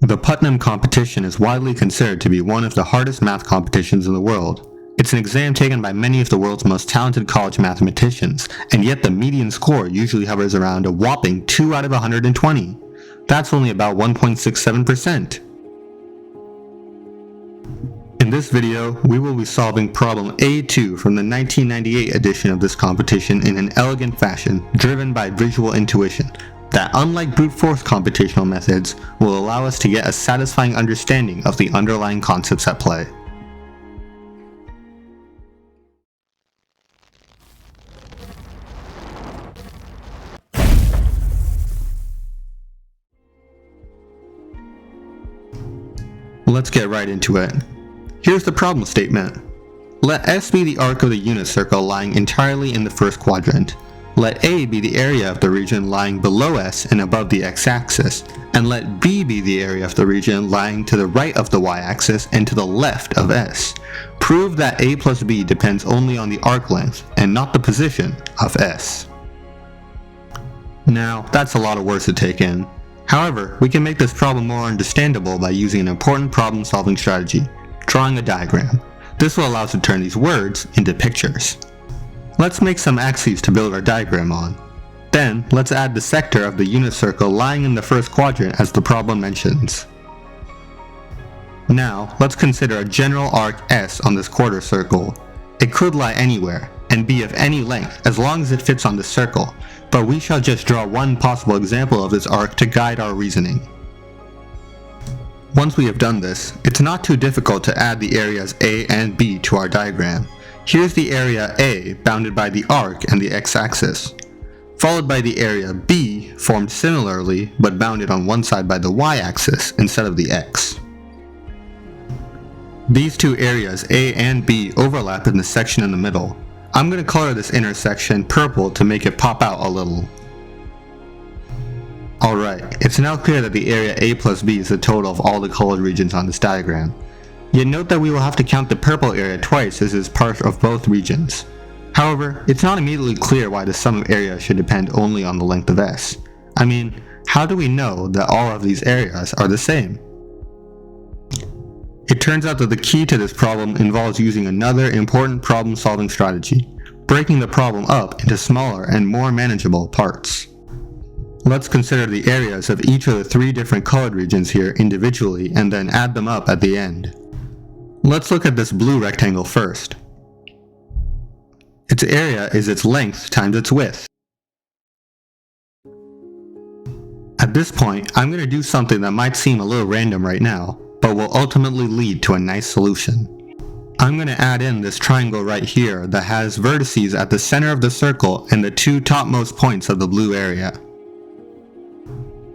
The Putnam Competition is widely considered to be one of the hardest math competitions in the world. It's an exam taken by many of the world's most talented college mathematicians, and yet the median score usually hovers around a whopping 2 out of 120. That's only about 1.67%. In this video, we will be solving problem A2 from the 1998 edition of this competition in an elegant fashion, driven by visual intuition, that unlike brute force computational methods, will allow us to get a satisfying understanding of the underlying concepts at play. Let's get right into it. Here's the problem statement. Let S be the arc of the unit circle lying entirely in the first quadrant. Let A be the area of the region lying below S and above the x-axis, and let B be the area of the region lying to the right of the y-axis and to the left of S. Prove that A plus B depends only on the arc length and not the position of S. Now, that's a lot of words to take in. However, we can make this problem more understandable by using an important problem-solving strategy, drawing a diagram. This will allow us to turn these words into pictures. Let's make some axes to build our diagram on. Then, let's add the sector of the unit circle lying in the first quadrant as the problem mentions. Now, let's consider a general arc S on this quarter circle. It could lie anywhere, and be of any length as long as it fits on the circle, but we shall just draw one possible example of this arc to guide our reasoning. Once we have done this, it's not too difficult to add the areas A and B to our diagram. Here's the area A bounded by the arc and the x-axis, followed by the area B formed similarly but bounded on one side by the y-axis instead of the x. These two areas A and B overlap in the section in the middle. I'm going to color this intersection purple to make it pop out a little. Alright, it's now clear that the area A plus B is the total of all the colored regions on this diagram. Yet note that we will have to count the purple area twice as it's part of both regions. However, it's not immediately clear why the sum of areas should depend only on the length of S. I mean, how do we know that all of these areas are the same? It turns out that the key to this problem involves using another important problem-solving strategy, breaking the problem up into smaller and more manageable parts. Let's consider the areas of each of the three different colored regions here individually and then add them up at the end. Let's look at this blue rectangle first. Its area is its length times its width. At this point, I'm going to do something that might seem a little random right now, but will ultimately lead to a nice solution. I'm going to add in this triangle right here that has vertices at the center of the circle and the two topmost points of the blue area.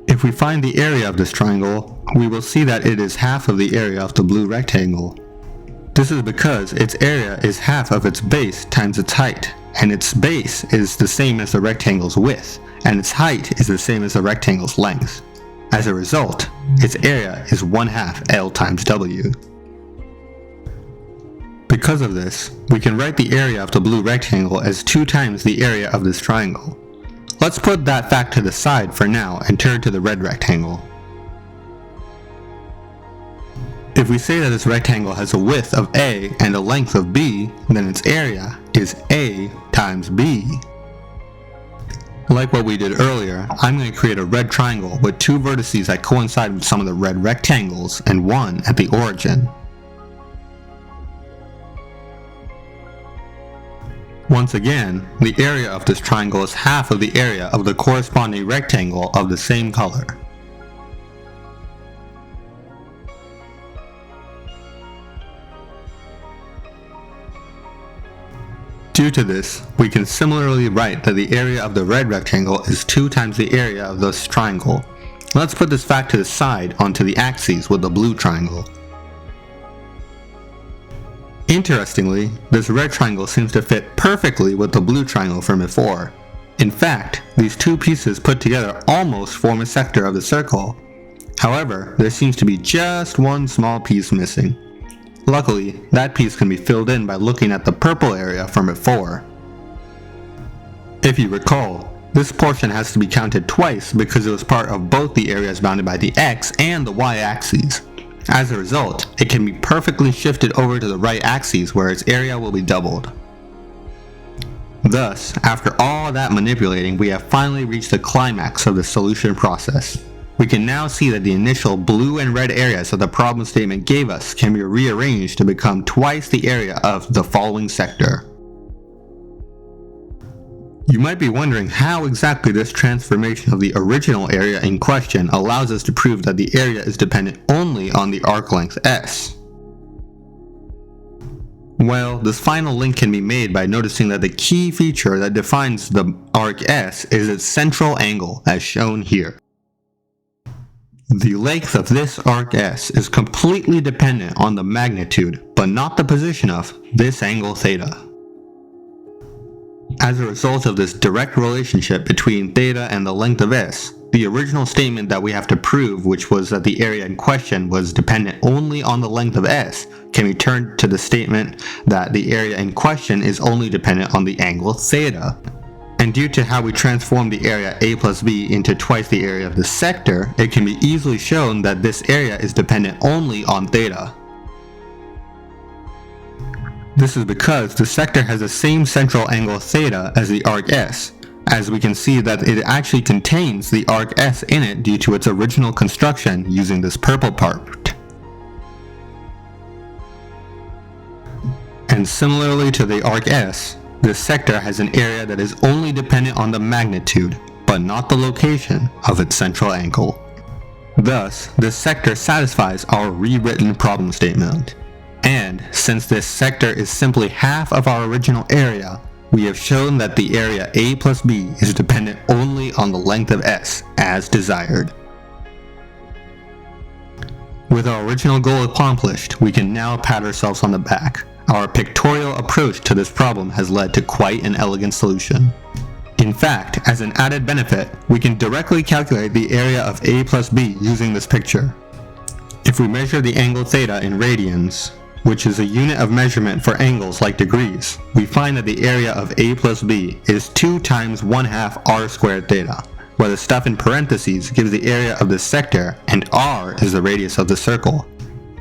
If we find the area of this triangle, we will see that it is half of the area of the blue rectangle. This is because its area is half of its base times its height, and its base is the same as the rectangle's width, and its height is the same as the rectangle's length. As a result, its area is 1/2 L times W. Because of this, we can write the area of the blue rectangle as 2 times the area of this triangle. Let's put that fact to the side for now and turn to the red rectangle. If we say that this rectangle has a width of A and a length of B, then its area is A times B. Like what we did earlier, I'm going to create a red triangle with 2 vertices that coincide with some of the red rectangles and 1 at the origin. Once again, the area of this triangle is half of the area of the corresponding rectangle of the same color. Due to this, we can similarly write that the area of the red rectangle is 2 times the area of this triangle. Let's put this fact to the side onto the axes with the blue triangle. Interestingly, this red triangle seems to fit perfectly with the blue triangle from before. In fact, these two pieces put together almost form a sector of the circle. However, there seems to be just one small piece missing. Luckily, that piece can be filled in by looking at the purple area from before. If you recall, This portion has to be counted twice because it was part of both the areas bounded by the x and the y axes. As a result, it can be perfectly shifted over to the right axis where its area will be doubled. Thus, after all that manipulating, we have finally reached the climax of the solution process. We can now see that the initial blue and red areas that the problem statement gave us can be rearranged to become twice the area of the following sector. You might be wondering how exactly this transformation of the original area in question allows us to prove that the area is dependent only on the arc length S. Well, this final link can be made by noticing that the key feature that defines the arc S is its central angle, as shown here. The length of this arc S is completely dependent on the magnitude, but not the position of, this angle theta. As a result of this direct relationship between theta and the length of S, the original statement that we have to prove, which was that the area in question was dependent only on the length of S, can be turned to the statement that the area in question is only dependent on the angle theta. And due to how we transform the area A plus B into twice the area of the sector, it can be easily shown that this area is dependent only on theta. This is because the sector has the same central angle theta as the arc S, as we can see that it actually contains the arc S in it due to its original construction using this purple part. And similarly to the arc S, this sector has an area that is only dependent on the magnitude, but not the location of its central angle. Thus, this sector satisfies our rewritten problem statement. And since this sector is simply half of our original area, we have shown that the area A plus B is dependent only on the length of S as desired. With our original goal accomplished, we can now pat ourselves on the back. Our pictorial approach to this problem has led to quite an elegant solution. In fact, as an added benefit, we can directly calculate the area of A plus B using this picture. If we measure the angle theta in radians, which is a unit of measurement for angles like degrees, we find that the area of A plus B is 2 times 1/2 r squared theta, where the stuff in parentheses gives the area of the sector and r is the radius of the circle.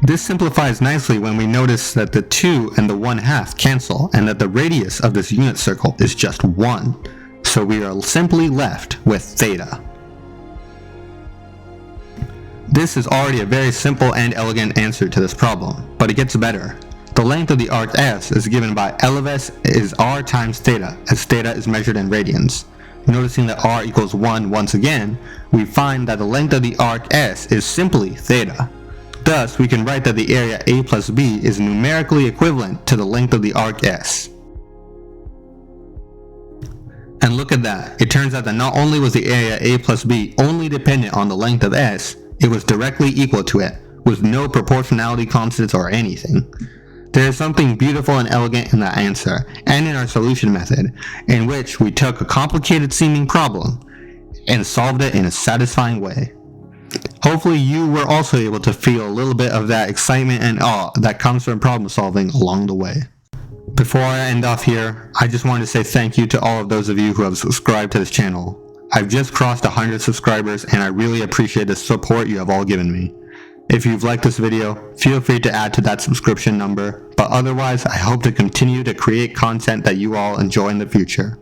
This simplifies nicely when we notice that the 2 and the 1/2 cancel and that the radius of this unit circle is just 1, so we are simply left with theta. This is already a very simple and elegant answer to this problem, but it gets better. The length of the arc S is given by L of S is r times theta, as theta is measured in radians. Noticing that r equals 1 once again, we find that the length of the arc S is simply theta. Thus, we can write that the area A plus B is numerically equivalent to the length of the arc S. And look at that, it turns out that not only was the area A plus B only dependent on the length of S, it was directly equal to it, with no proportionality constants or anything. There is something beautiful and elegant in that answer, and in our solution method, in which we took a complicated seeming problem and solved it in a satisfying way. Hopefully you were also able to feel a little bit of that excitement and awe that comes from problem solving along the way. Before I end off here, I just wanted to say thank you to all of those of you who have subscribed to this channel. I've just crossed 100 subscribers and I really appreciate the support you have all given me. If you've liked this video, feel free to add to that subscription number, but otherwise I hope to continue to create content that you all enjoy in the future.